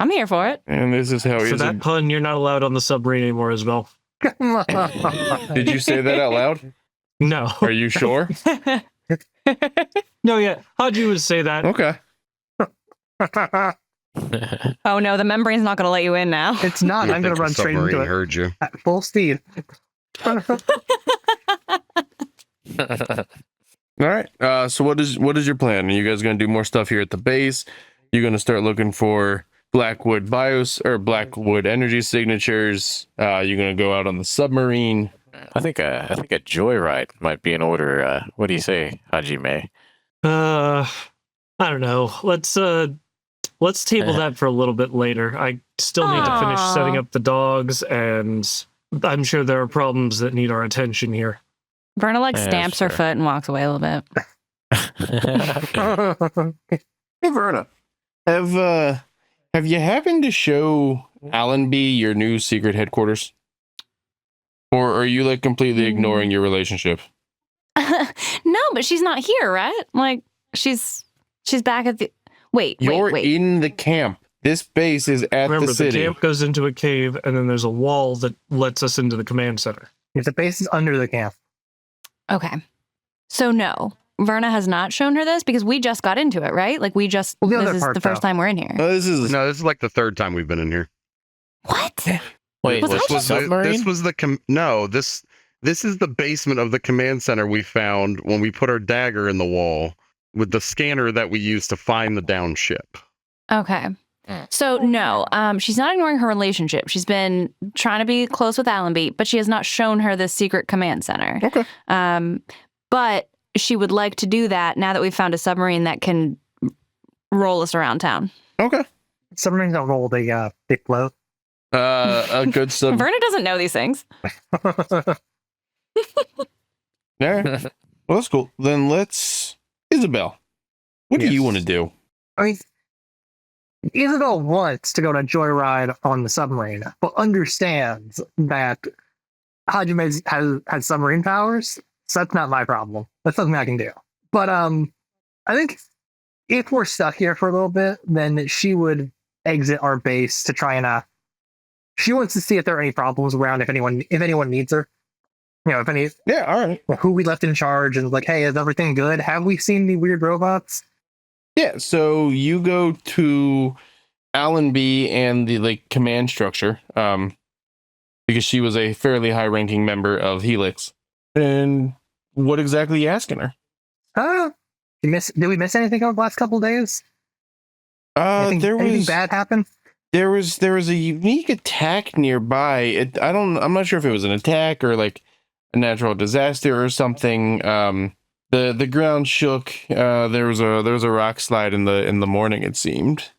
I'm here for it. And this is how For he is. that pun, you're not allowed on the submarine anymore, Isabel. Did you say that out loud? No. Are you sure? No, yeah. How'd you would say that? Okay. Oh no, the membrane's not going to let you in now. It's not. You I'm going think to run the straight into submarine it heard you. at full speed. All right. So what is your plan? Are you guys going to do more stuff here at the base? You're going to start looking for Blackwood energy signatures. You're going to go out on the submarine. I think a joyride might be in order. What do you say, Hajime? I don't know. Let's table that for a little bit later. I still need to finish Aw. setting up the dogs, and I'm sure there are problems that need our attention here. Verna Yeah, stamps her sure. foot and walks away a little bit. Hey, Verna, have you happened to show Allenby your new secret headquarters? Or are you like completely ignoring your relationship? No, but she's not here, right? Like she's back at the. Wait. You're in the camp. This base is at Remember, the city. camp goes into a cave, and then there's a wall that lets us into the command center. If the base is under the camp. Okay. So no, Verna has not shown her this because we just got into it, right? Like we just. Well, the other this is part, the first though. time we're in here. This is No, this is like the third time we've been in here. What? Wait, Was this I was just- submarine? This was this is the basement of the command center we found when we put our dagger in the wall with the scanner that we used to find the down ship. Okay. So no, she's not ignoring her relationship. She's been trying to be close with Allenby, but she has not shown her this secret command center. Okay. But she would like to do that now that we've found a submarine that can roll us around town. okay. Submarines don't roll, they float. A good sub. Verna doesn't know these things. All right. Well, that's cool. Then Isabel, what do you Yes. want to do? I mean, Isabel wants to go on a joyride on the submarine, but understands that Hajime has submarine powers, so that's not my problem. That's something I can do. But I think if we're stuck here for a little bit, then she would exit our base to try and she wants to see if there are any problems around, if anyone needs her. If any, Yeah, all right. who we left in charge, and like, hey, is everything good? Have we seen the weird robots? Yeah, so you go to Alan B and the command structure, because she was a fairly high-ranking member of Helix. And what exactly are you asking her? Did we miss anything over the last couple of days? Anything bad happen? There was a unique attack nearby. I'm not sure if it was an attack or like a natural disaster or something. The ground shook. There was a rock slide in the morning, it seemed.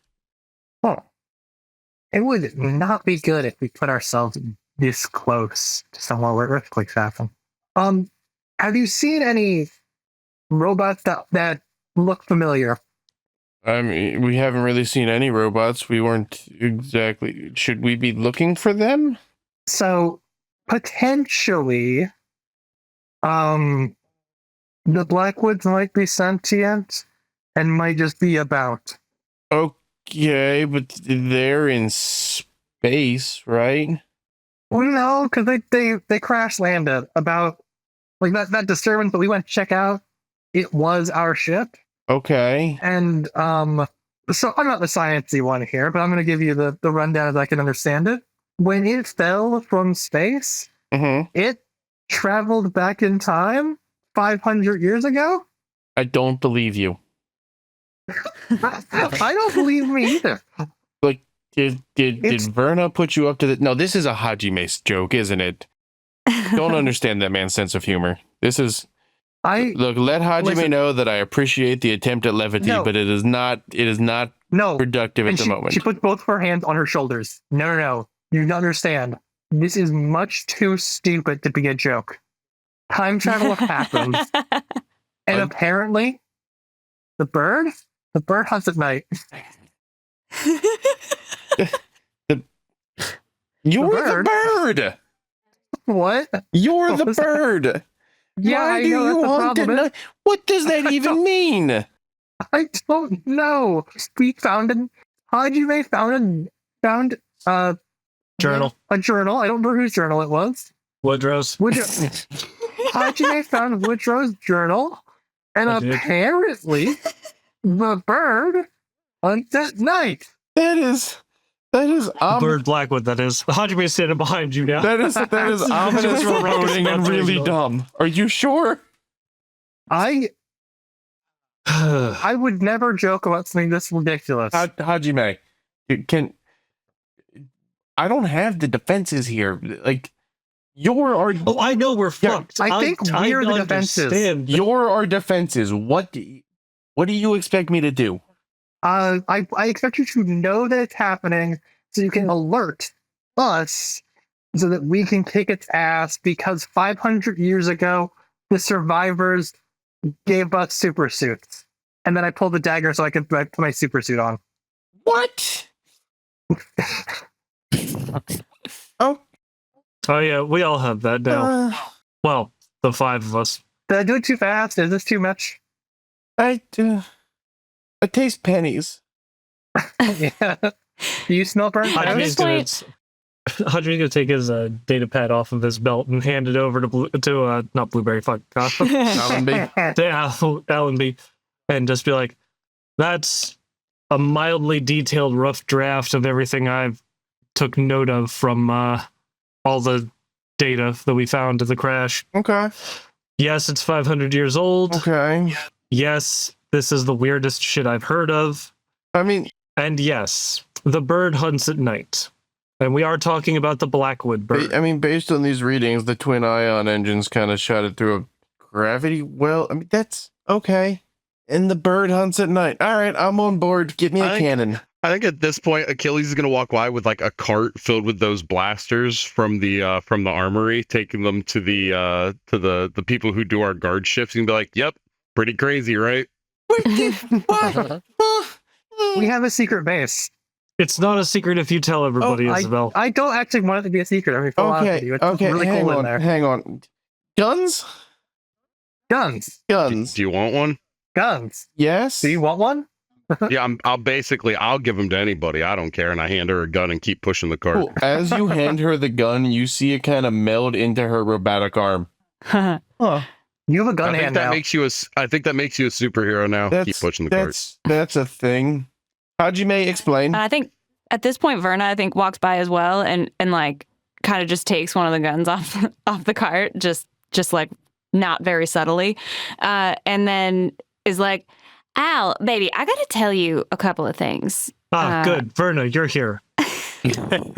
Oh, it would not be good if we put ourselves this close to somewhere where earthquakes happen. Have you seen any robots that look familiar? I mean, we haven't really seen any robots. We weren't exactly. Should we be looking for them? So potentially, the Blackwoods might be sentient and might just be about. Okay, but they're in space, right? Well, no, because they crash landed about like that disturbance that we went to check out. It was our ship. Okay. And so I'm not the sciencey one here, but I'm going to give you the rundown as I can understand it. When it fell from space, it traveled back in time 500 years ago. I don't believe you. I don't believe me either. Like, did Verna put you up to the? No, this is a Hajime joke, isn't it? Don't understand that man's sense of humor. This is. Look, let Hajime know that I appreciate the attempt at levity, but it is not productive at the moment. She put both of her hands on her shoulders. No. You don't understand. This is much too stupid to be a joke. Time travel happens. And apparently, the bird hunts at night. You're the bird! What? You're the bird! Yeah, Why do you hunt at night? What does that even mean? I don't know. Hajime found Journal. A journal. I don't know whose journal it was. Woodrow's. Hajime found Woodrow's journal, and apparently the bird hunts at night. That is Bird Blackwood, that is. Hajime is standing behind you now. That is ominous foreboding and really dumb. Are you sure? I would never joke about something this ridiculous. Hajime, I don't have the defenses here. Like, you're our. Oh, I know we're fucked. I think we're the defenses. You're our defenses. What do you expect me to do? I expect you to know that it's happening so you can alert us so that we can kick its ass, because 500 years ago, the survivors gave us super suits. And then I pulled the dagger so I could put my super suit on. What? Oh yeah, we all have that now. Well, the 5 of us. Did I do it too fast? Is this too much? I taste pennies. Yeah. Do you smell burnt Hajime's gonna take his data pad off of his belt and hand it over to not Blueberry, fuck, Alan B. to Alan B, and just be like, that's a mildly detailed rough draft of everything I've took note of from all the data that we found of the crash. Okay. Yes, it's 500 years old. Okay. Yes, this is the weirdest shit I've heard of. I mean, and yes, the bird hunts at night. And we are talking about the Blackwood bird. I mean, based on these readings, the twin ion engines kind of shot it through a gravity well. I mean, that's okay. And the bird hunts at night. All right, I'm on board. Get me a cannon. I think at this point, Achilles is going to walk by with like a cart filled with those blasters from the armory, taking them to the people who do our guard shifts, and be like, "Yep, pretty crazy, right?" What? We have a secret base. It's not a secret if you tell everybody, Isabel. I don't actually want it to be a secret. I mean, it's really cool in there. Hang on. Guns? Guns. Do you want one? Guns. Yes. Do you want one? Yeah, I'll give them to anybody. I don't care. And I hand her a gun and keep pushing the cart. Cool. As you hand her the gun, you see it kind of meld into her robotic arm. Huh. You have a gun hand now. I think that makes you a superhero now. Keep pushing the cart. That's a thing. Hajime, explain. I think at this point, Verna, I think, walks by as well and like kind of just takes one of the guns off the cart, just like not very subtly, and then is like, Al, baby, I gotta tell you a couple of things. Good. Verna, you're here.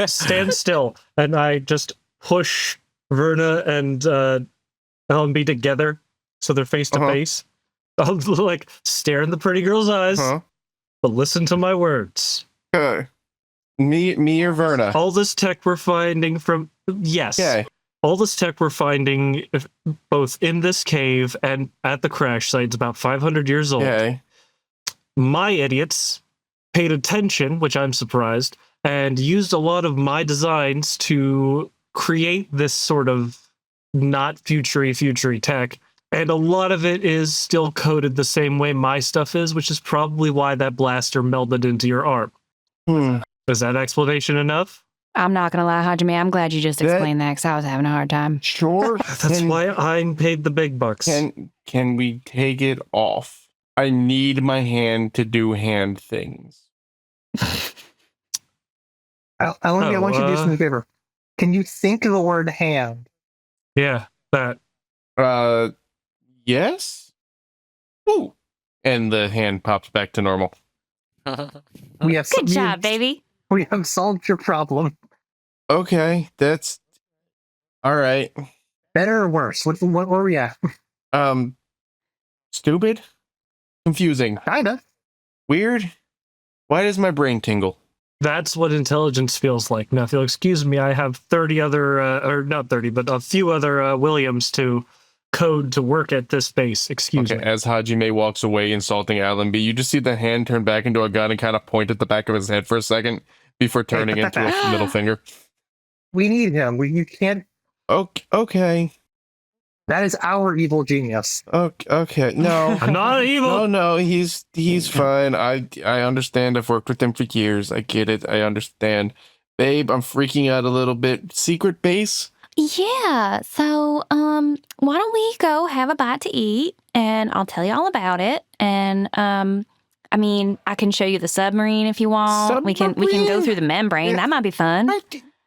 Stand still. And I just push Verna and LMB together so they're face to face. I'll like stare in the pretty girl's eyes, but listen to my words. Me or Verna? All this tech we're finding from... Yes. Okay. All this tech we're finding both in this cave and at the crash site is about 500 years old. Okay. My idiots paid attention, which I'm surprised, and used a lot of my designs to create this sort of not futury tech. And a lot of it is still coded the same way my stuff is, which is probably why that blaster melded into your arm. Is that explanation enough? I'm not gonna lie, Hajime, I'm glad you just explained that because I was having a hard time. Sure. That's why I'm paid the big bucks. Can we take it off? I need my hand to do hand things. I want you to do something a favor. Can you think of the word hand? Yeah, that. Yes? Ooh. And the hand pops back to normal. We have Good job, baby. We have solved your problem. Okay, that's all right. Better or worse? What were we at? Stupid? Confusing. Kinda. Weird? Why does my brain tingle? That's what intelligence feels like. Now, if you'll excuse me, I have 30 other, or not 30, but a few other Williams to code to work at this base. Excuse me. As Hajime walks away, insulting Allenby, you just see the hand turn back into a gun and kind of point at the back of his head for a second before turning into a middle finger. We need him. You can't. Okay. That is our evil genius. Okay. No. I'm not evil. No, he's fine. I understand. I've worked with him for years. I get it. I understand. Babe, I'm freaking out a little bit. Secret base? Yeah, so why don't we go have a bite to eat and I'll tell you all about it. And I mean, I can show you the submarine if you want. We can go through the membrane. Yeah. That might be fun.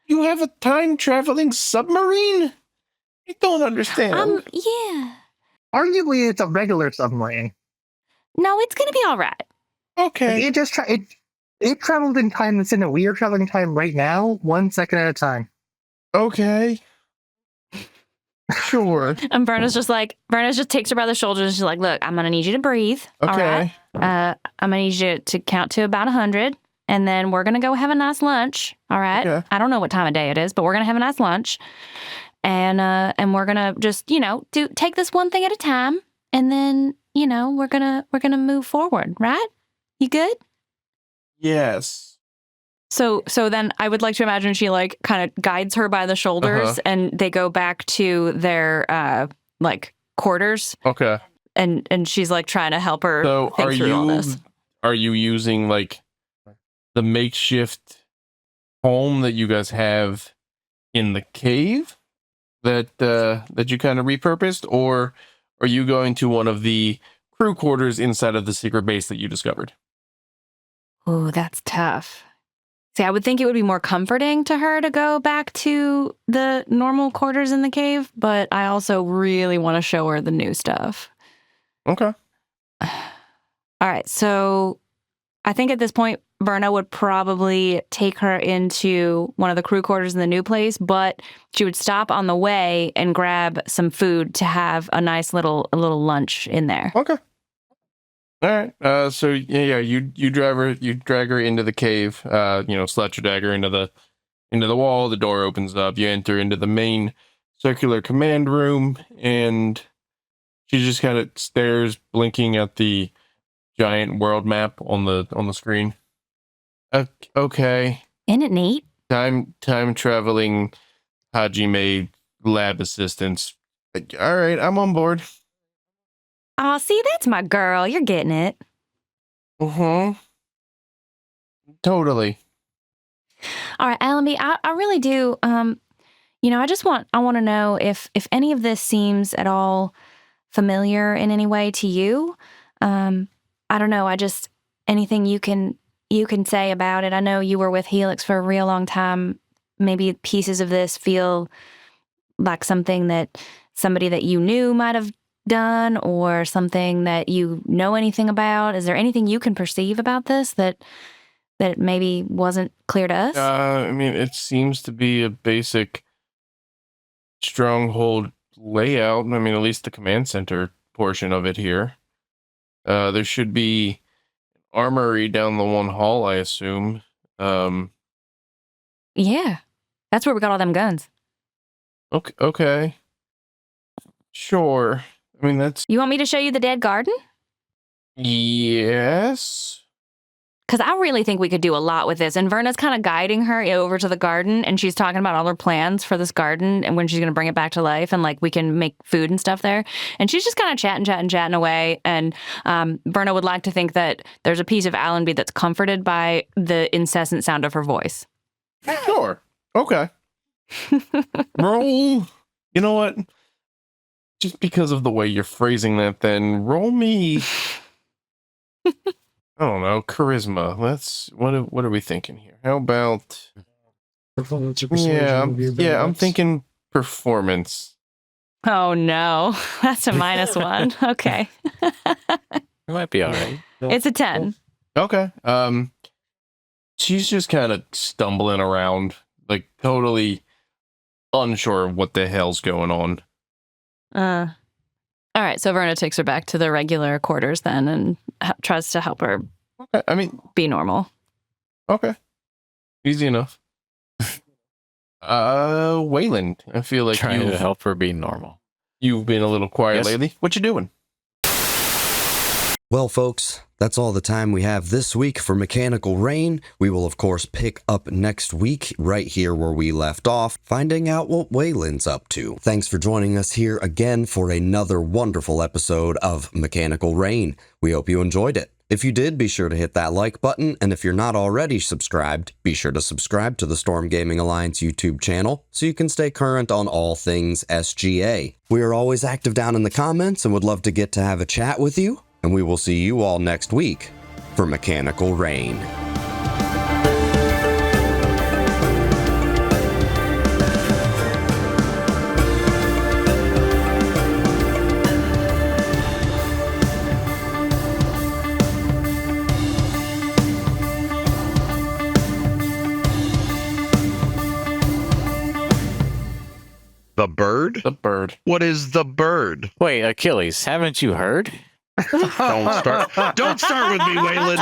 You have a time traveling submarine? I don't understand. Yeah. Arguably, it's a regular submarine. No, it's gonna be all right. Okay. It traveled in time that's in it. We are traveling in time right now, 1 second at a time. Okay. Sure. And Verna just takes her by the shoulders and she's like, look, I'm going to need you to breathe. Okay. All right. I'm going to need you to count to about 100. And then we're going to go have a nice lunch. All right. Okay. I don't know what time of day it is, but we're going to have a nice lunch. And we're going to just, take this one thing at a time. And then, we're going to move forward. Right? You good? Yes. So then I would like to imagine she like kind of guides her by the shoulders and they go back to their quarters. Okay. And she's like trying to help her think through all this. Are you using like the makeshift home that you guys have in the cave that you kind of repurposed, or are you going to one of the crew quarters inside of the secret base that you discovered? Oh, that's tough. See, I would think it would be more comforting to her to go back to the normal quarters in the cave, but I also really want to show her the new stuff. Okay. All right, so I think at this point, Verna would probably take her into one of the crew quarters in the new place, but she would stop on the way and grab some food to have a nice little lunch in there. Okay. All right. So you drag her into the cave. Slat your dagger into the wall. The door opens up. You enter into the main circular command room, and she just kind of stares, blinking at the giant world map on the screen. Okay. Isn't it neat? Time traveling Hajime lab assistants. All right, I'm on board. Oh, see, that's my girl. You're getting it. Mm-hmm. Totally. All right, Allenby, I really do. I want to know if any of this seems at all familiar in any way to you. I don't know. Anything you can say about it. I know you were with Helix for a real long time. Maybe pieces of this feel like something that somebody that you knew might have done, or something that you know anything about. Is there anything you can perceive about this that maybe wasn't clear to us? I mean, it seems to be a basic stronghold layout. I mean, at least the command center portion of it here. There should be armory down the one hall, I assume. Yeah, that's where we got all them guns. Okay. Sure. I mean, that's... You want me to show you the dead garden? Yes. Because I really think we could do a lot with this. And Verna's kind of guiding her over to the garden, and she's talking about all her plans for this garden and when she's going to bring it back to life, and like we can make food and stuff there. And she's just kind of chatting away. And Verna would like to think that there's a piece of Allenby that's comforted by the incessant sound of her voice. Sure. Okay. Roll. You know what? Just because of the way you're phrasing that, then roll me... I don't know, charisma. Let's... What are we thinking here? How about... Performance or persuasion? Yeah, I'm thinking performance. Oh, no. That's a -1. Okay. It might be all right. It's a 10. Okay. She's just kind of stumbling around, like totally unsure of what the hell's going on. All right, so Verna takes her back to the regular quarters then and tries to help her be normal. Okay. Easy enough. Wayland, I feel like Trying to help her be normal. You've been a little quiet Yes. lately. What you doing? Well, folks, that's all the time we have this week for Mechanical Rain. We will, of course, pick up next week right here where we left off, finding out what Wayland's up to. Thanks for joining us here again for another wonderful episode of Mechanical Rain. We hope you enjoyed it. If you did, be sure to hit that like button, and if you're not already subscribed, be sure to subscribe to the Storm Gaming Alliance YouTube channel so you can stay current on all things SGA. We are always active down in the comments and would love to get to have a chat with you. And we will see you all next week for Mechanical Rain. The bird? The bird. What is the bird? Wait, Achilles, haven't you heard? Don't start with me, Wayland.